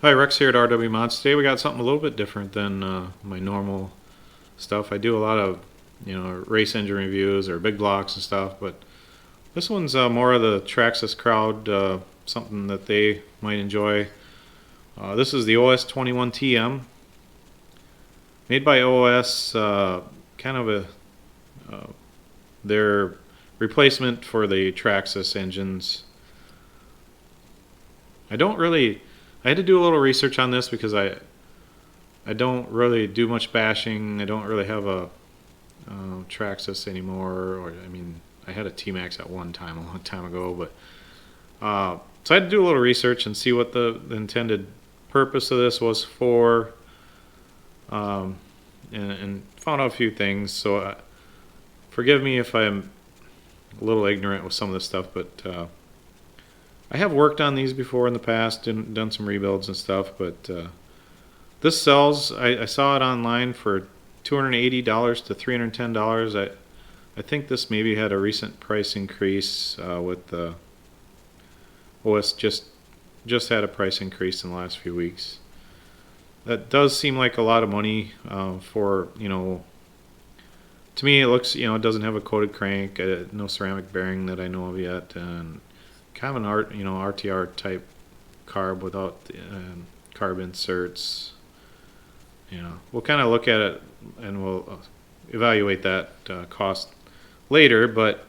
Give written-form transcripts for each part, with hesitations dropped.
Hi, Rex here at RW Mods. Today we got something a little bit different than my normal stuff. I do a lot of, race engine reviews or big blocks and stuff, but this one's more of the Traxxas crowd, something that they might enjoy. This is the OS 21 TM, made by OS, kind of their replacement for the Traxxas engines. I had to do a little research on this because I don't really do much bashing. I don't really have a Traxxas anymore, or I mean, I had a T-maxx at one time, a long time ago, but so I had to do a little research and see what the intended purpose of this was for, and found out a few things. So forgive me if I'm a little ignorant with some of this stuff, but I have worked on these before in the past and done some rebuilds and stuff, but this sells. I saw it online for $280 to $310. I think this maybe had a recent price increase with the OS just had a price increase in the last few weeks. That does seem like a lot of money for, to me it looks, it doesn't have a coated crank, no ceramic bearing that I know of yet, and kind of an RTR type carb without carb inserts. We'll kind of look at it and we'll evaluate that cost later, but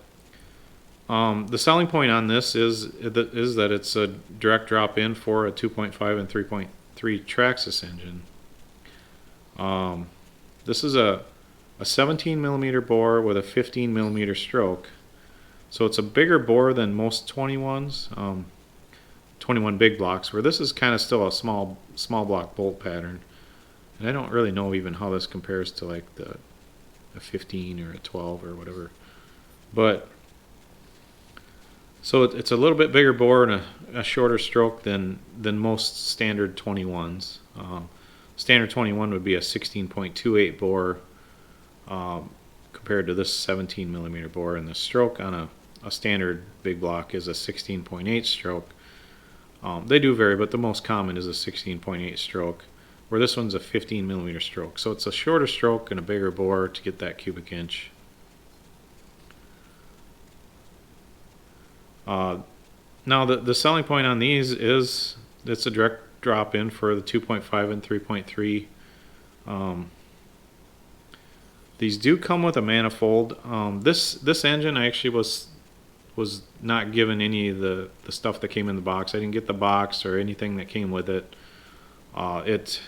the selling point on this is that it's a direct drop in for a 2.5 and 3.3 Traxxas engine. This is a 17 millimeter bore with a 15 millimeter stroke. So it's a bigger bore than most 21s, 21 big blocks, where this is kind of still a small block bolt pattern. And I don't really know even how this compares to like a 15 or a 12 or whatever. But so it's a little bit bigger bore and a shorter stroke than most standard 21s. Standard 21 would be a 16.28 bore compared to this 17 millimeter bore, and the stroke on a standard big block is a 16.8 stroke. They do vary, but the most common is a 16.8 stroke, where this one's a 15 millimeter stroke. So it's a shorter stroke and a bigger bore to get that cubic inch. Now the selling point on these is it's a direct drop in for the 2.5 and 3.3. These do come with a manifold. This engine actually was not given any of the stuff that came in the box. I didn't get the box or anything that came with it. It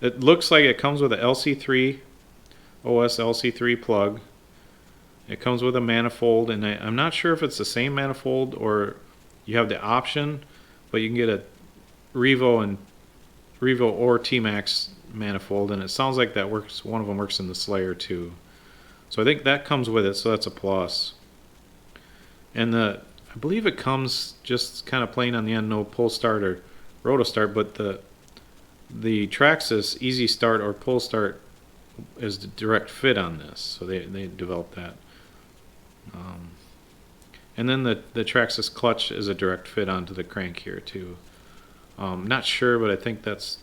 looks like it comes with a LC3 OS LC3 plug. It comes with a manifold, and I'm not sure if it's the same manifold or you have the option, but you can get a Revo or T-maxx manifold, and it sounds like that works. One of them works in the Slayer too, so I think that comes with it, so that's a plus. And I believe it comes just kind of plain on the end, no pull start or roto start, but the Traxxas Easy Start or Pull Start is the direct fit on this, so they developed that. And then the Traxxas clutch is a direct fit onto the crank here too. Not sure, but I think that's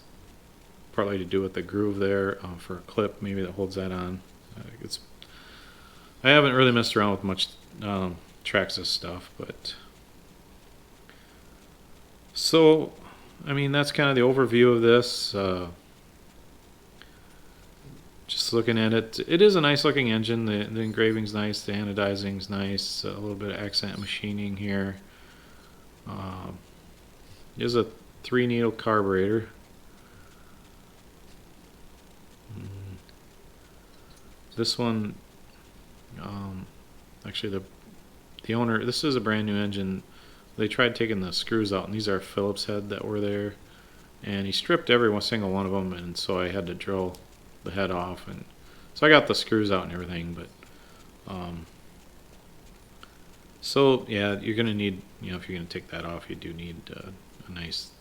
partly to do with the groove there for a clip maybe that holds that on. I haven't really messed around with much Traxxas stuff, but so I mean that's kind of the overview of this. Just looking at it, it is a nice looking engine. The engraving's nice, the anodizing's nice, a little bit of accent machining here. There's a 3-needle carburetor. This one, actually the owner, this is a brand new engine. They tried taking the screws out, and these are Phillips head that were there, and he stripped every single one of them, and so I had to drill the head off, and so I got the screws out and everything. But so yeah, you're gonna need, if you're gonna take that off, you do need a nice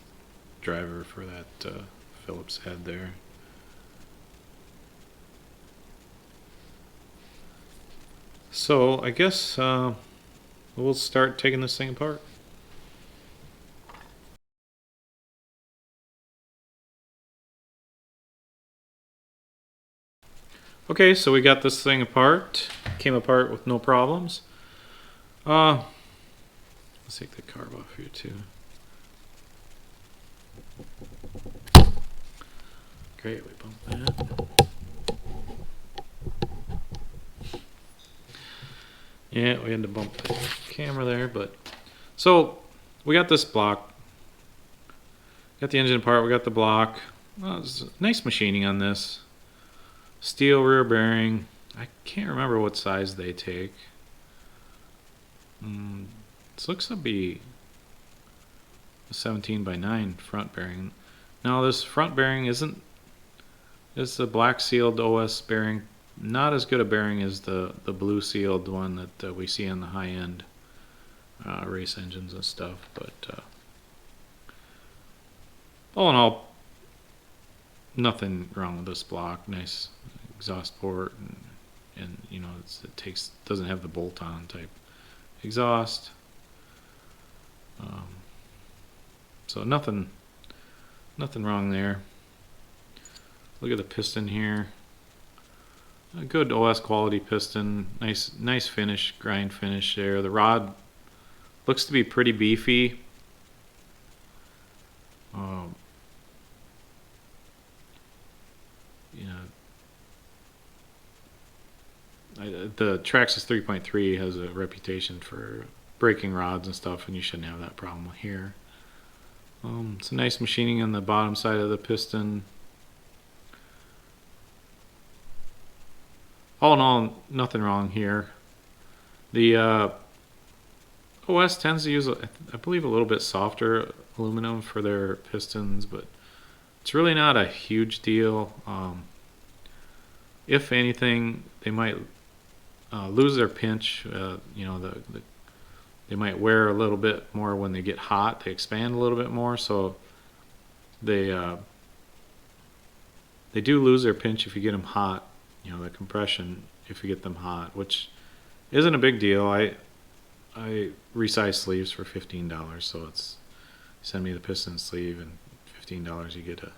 driver for that Phillips head there. So I guess we'll start taking this thing apart. Okay, so we got this thing apart. Came apart with no problems. Let's take the carb off here too. Great, we bumped that. Yeah, we had to bump the camera there, but so we got this block. Got the engine apart, we got the block. Well, it's nice machining on this. Steel rear bearing. I can't remember what size they take. This looks to be a 17x9 front bearing. Now this front bearing isn't. It's the black sealed OS bearing. Not as good a bearing as the blue sealed one that we see on the high end race engines and stuff. But all in all, nothing wrong with this block. Nice exhaust port, and you know doesn't have the bolt-on type exhaust. So nothing wrong there. Look at the piston here. A good OS quality piston. Nice finish, grind finish there. The rod looks to be pretty beefy. The Traxxas 3.3 has a reputation for breaking rods and stuff, and you shouldn't have that problem here. It's a nice machining on the bottom side of the piston. All in all, nothing wrong here. The OS tends to use, I believe, a little bit softer aluminum for their pistons, but it's really not a huge deal. If anything, they might lose their pinch. They might wear a little bit more when they get hot. They expand a little bit more, so they do lose their pinch if you get them hot. You know, the compression if you get them hot, which isn't a big deal. I resize sleeves for $15, so it's send me the piston sleeve and $15 you get a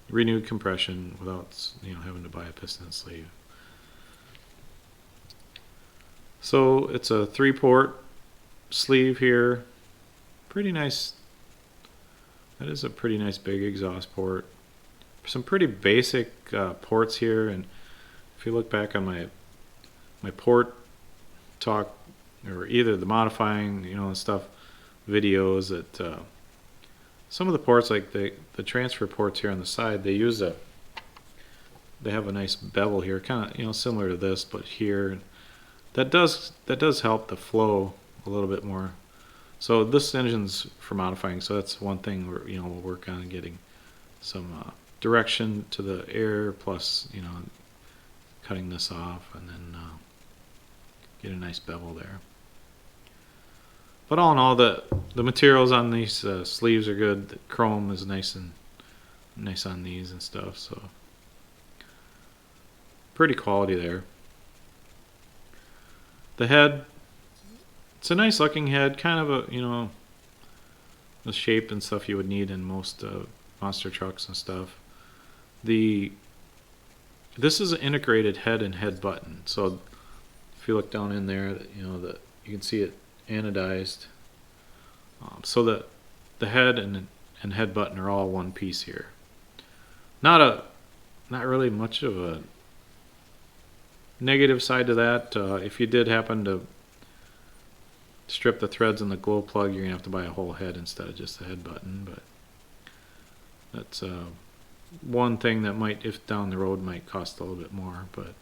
renewed compression without having to buy a piston sleeve. So it's a 3-port sleeve here. Pretty nice. That is a pretty nice big exhaust port. Some pretty basic ports here, and if you look back on my port talk, or either the modifying and stuff videos, that some of the ports, like the transfer ports here on the side, they have a nice bevel here, kind of similar to this, but here that does help the flow a little bit more. So this engine's for modifying, so that's one thing we'll work on getting some direction to the air, plus cutting this off, and then get a nice bevel there. But all in all, the materials on these sleeves are good. The chrome is nice on these and stuff, so pretty quality there. The head, it's a nice looking head, kind of a the shape and stuff you would need in most monster trucks and stuff. This is an integrated head and head button, so if you look down in there, you can see it anodized. So that the head and head button are all one piece here. Not really much of a negative side to that. If you did happen to strip the threads in the glow plug, you're gonna have to buy a whole head instead of just the head button. But that's one thing that might, if down the road, might cost a little bit more. But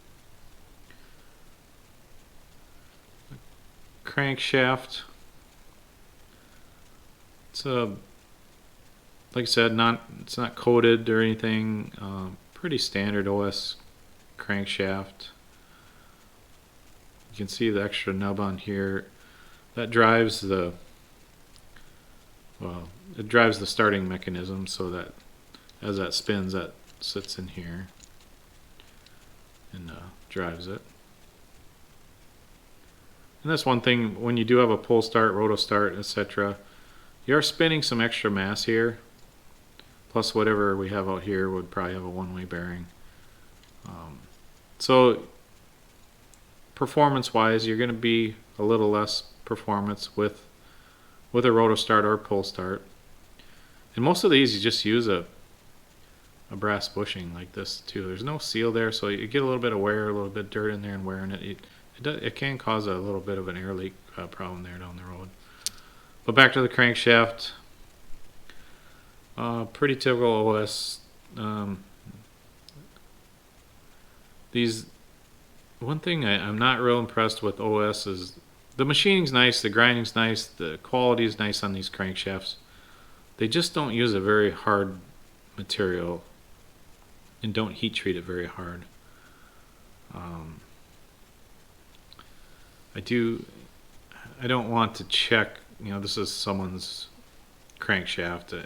crankshaft, it's like I said, it's not coated or anything. Pretty standard OS crankshaft. You can see the extra nub on here. That drives it drives the starting mechanism, so that as that spins, that sits in here and drives it. And that's one thing, when you do have a pull start, roto start, etc., you are spinning some extra mass here. plus whatever we have out here would probably have a one-way bearing. So performance wise, you're going to be a little less performance with a roto start or pull start. And most of these you just use a brass bushing like this too. There's no seal there, so you get a little bit of wear, a little bit of dirt in there and wear in it. It can cause a little bit of an air leak problem there down the road. But back to the crankshaft. Pretty typical OS. One thing I'm not real impressed with OS is the machining's nice, the grinding's nice, the quality is nice on these crankshafts. They just don't use a very hard material and don't heat treat it very hard. I don't want to check, this is someone's crankshaft.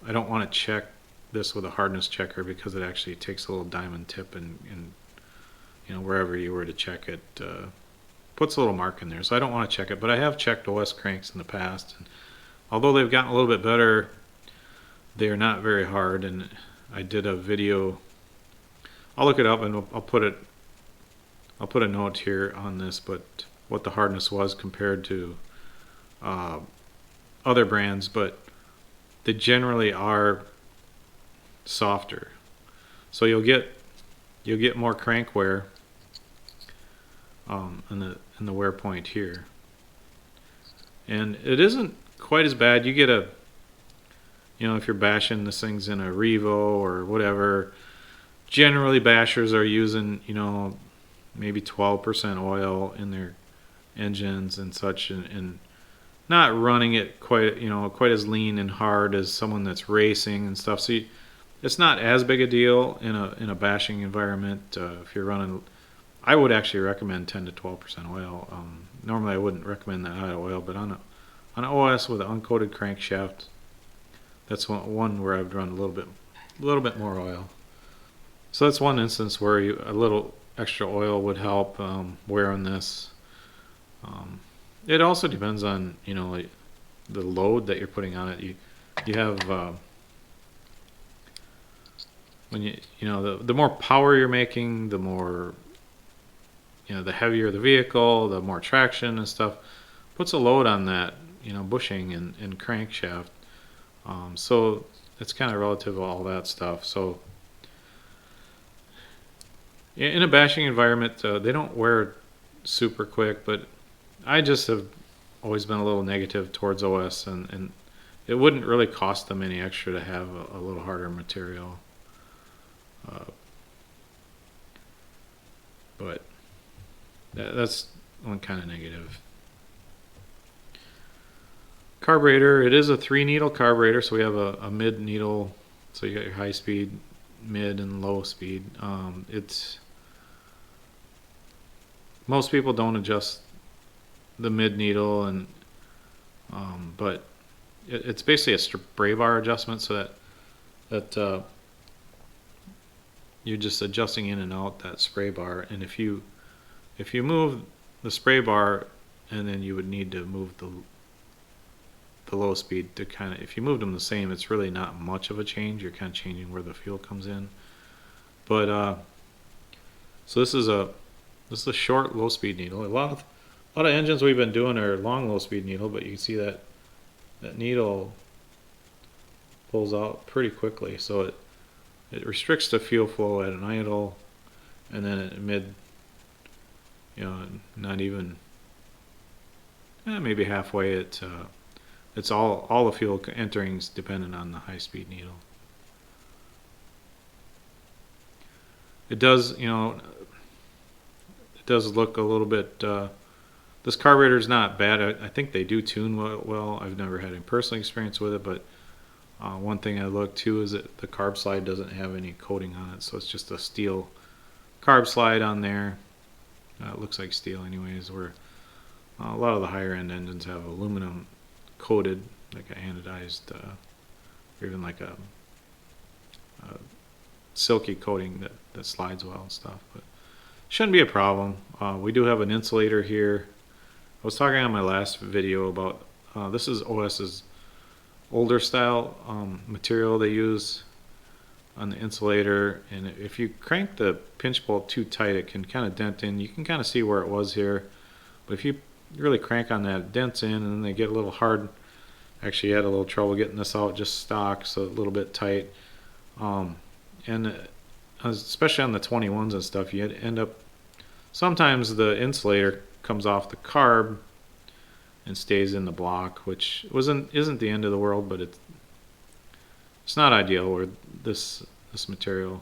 I don't want to check this with a hardness checker because it actually takes a little diamond tip and wherever you were to check it, puts a little mark in there. So I don't want to check it, but I have checked OS cranks in the past, and although they've gotten a little bit better, they're not very hard. And I did a video. I'll look it up and I'll put a note here on this, but what the hardness was compared to other brands, but they generally are softer. So you'll get more crank wear in the wear point here, and it isn't quite as bad. You get if you're bashing this thing's in a Revo or whatever, generally bashers are using maybe 12% oil in their engines and such, and not running it quite as lean and hard as someone that's racing and stuff. So it's not as big a deal in a bashing environment. If you're running, I would actually recommend 10 to 12% oil. Normally I wouldn't recommend that high oil, but on an OS with an uncoated crankshaft, that's one where I've run a little bit more oil. So that's one instance where a little extra oil would help wear on this. It also depends on like the load that you're putting on it. You have when the more power you're making, the more the heavier the vehicle, the more traction and stuff puts a load on that bushing and crankshaft. So it's kind of relative to all that stuff. So in a bashing environment, they don't wear super quick, but I just have always been a little negative towards OS, and it wouldn't really cost them any extra to have a little harder material. But that's one kind of negative. Carburetor, it is a 3-needle carburetor, so we have a mid needle, so you got your high speed, mid, and low speed. Most people don't adjust the mid needle, and but it's basically a spray bar adjustment, so that you're just adjusting in and out that spray bar. And if you move the spray bar, and then you would need to move the low speed to if you moved them the same, it's really not much of a change. You're kind of changing where the fuel comes in. But so this is a short low speed needle. A lot of engines we've been doing are long low speed needle, but you can see that needle pulls out pretty quickly, so it restricts the fuel flow at an idle, and then at mid, not even maybe halfway. It's all the fuel entering is dependent on the high speed needle. It does look a little bit. This carburetor is not bad. I think they do tune well. I've never had any personal experience with it, but one thing I looked too is that the carb slide doesn't have any coating on it, so it's just a steel carb slide on there. It looks like steel anyways, where a lot of the higher end engines have aluminum coated, like a anodized, or even like a silky coating that slides well and stuff, but shouldn't be a problem. We do have an insulator here. I was talking on my last video about this is OS's older style material they use on the insulator, and if you crank the pinch bolt too tight, it can kind of dent in. You can kind of see where it was here, but if you really crank on that, it dents in, and then they get a little hard. Actually, had a little trouble getting this out just stock, so a little bit tight. And especially on the 21s and stuff, you end up, sometimes the insulator comes off the carb and stays in the block, which isn't the end of the world, but it's not ideal. Where this material,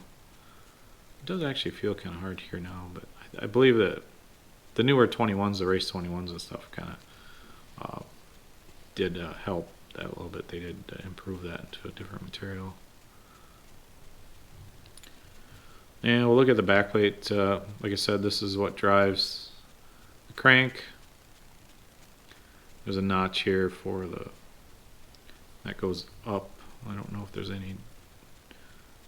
it does actually feel kind of hard here now, but I believe that the newer 21s, the race 21s and stuff, kind of did help that a little bit. They did improve that into a different material. And we'll look at the backplate. Like I said, this is what drives the crank. There's a notch here for that goes up. I don't know if there's any.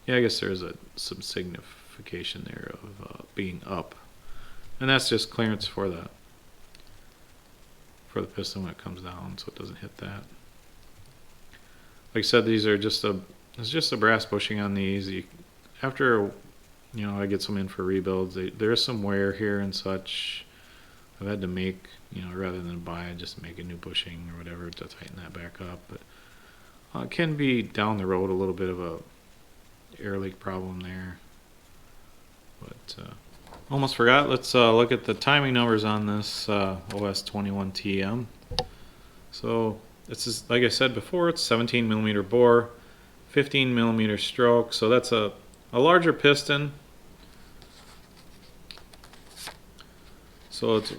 Yeah, I guess there's some signification there of being up, and that's just clearance for the piston when it comes down, so it doesn't hit that. Like I said, these are just it's just a brass bushing on these. After I get some in for rebuilds, there's some wear here and such. I've had to make, rather than buy, just make a new bushing or whatever to tighten that back up. But it can be down the road a little bit of a air leak problem there. But almost forgot. Let's look at the timing numbers on this OS21TM. So this is, like I said before, it's 17 millimeter bore, 15 millimeter stroke. So that's a larger piston. So it's a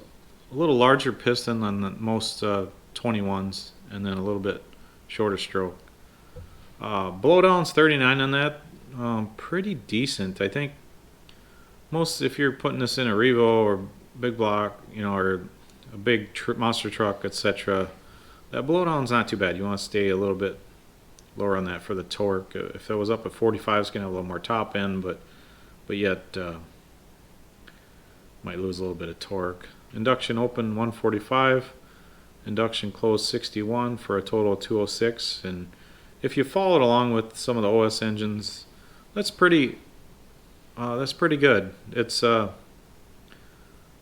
little larger piston than most 21s, and then a little bit shorter stroke. Blowdown's 39 on that. Pretty decent. I think most, if you're putting this in a Revo or big block, or a big monster truck, etc., that blowdown's not too bad. You want to stay a little bit lower on that for the torque. If it was up at 45, it's going to have a little more top end, but yet might lose a little bit of torque. Induction open 145, induction closed 61 for a total of 206. And if you followed along with some of the OS engines, that's pretty good. It's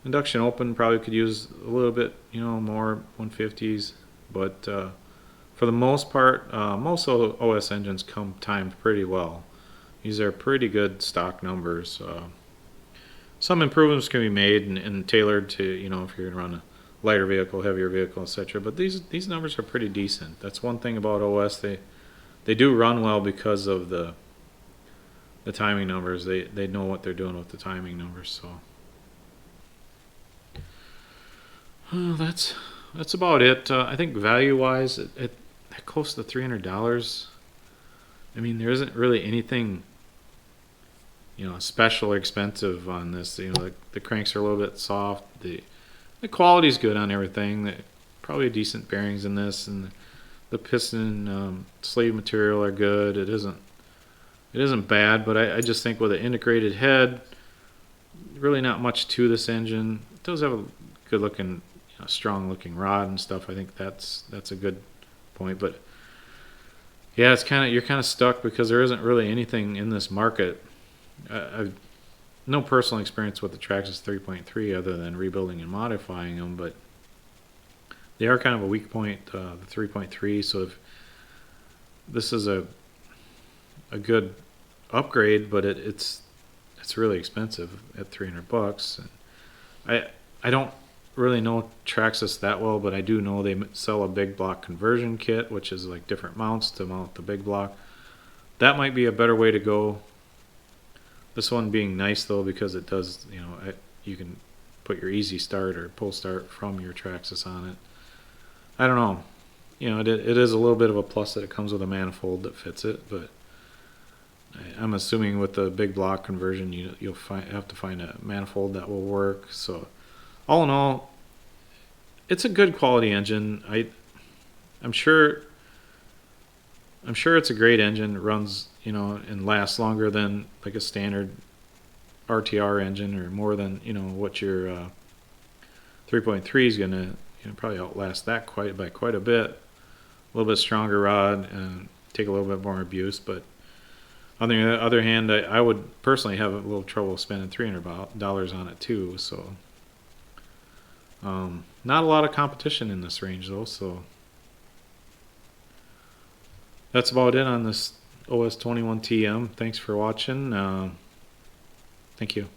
induction open probably could use a little bit more 150s, but for the most part, most of the OS engines come timed pretty well. These are pretty good stock numbers. Some improvements can be made and tailored to, if you're going to run a lighter vehicle, heavier vehicle, etc. But these numbers are pretty decent. That's one thing about OS. They do run well because of the timing numbers. They know what they're doing with the timing numbers. So that's about it. I think value-wise, at close to $300, I mean, there isn't really anything special or expensive on this. The cranks are a little bit soft. The quality's good on everything. Probably decent bearings in this, and the piston sleeve material are good. It isn't bad, but I just think with an integrated head, really not much to this engine. It does have a good looking, strong looking rod and stuff. I think that's a good point, but yeah, you're kind of stuck because there isn't really anything in this market. I've no personal experience with the Traxxas 3.3 other than rebuilding and modifying them, but they are kind of a weak point, the 3.3. So if this is a good upgrade, but it's really expensive at $300. And I don't really know Traxxas that well, but I do know they sell a big block conversion kit, which is like different mounts to mount the big block. That might be a better way to go. This one being nice though, because it does, you can put your easy start or pull start from your Traxxas on it. I don't know. It is a little bit of a plus that it comes with a manifold that fits it, but I'm assuming with the big block conversion, you'll have to find a manifold that will work. So all in all, it's a good quality engine. I'm sure it's a great engine. It runs, and lasts longer than like a standard RTR engine, or more than what your 3.3 is gonna probably outlast that quite a bit. little bit stronger rod and take a little bit more abuse. But on the other hand, I would personally have a little trouble spending $300 on it too. So not a lot of competition in this range though. So that's about it on this OS 21 TM. Thanks for watching. Thank you.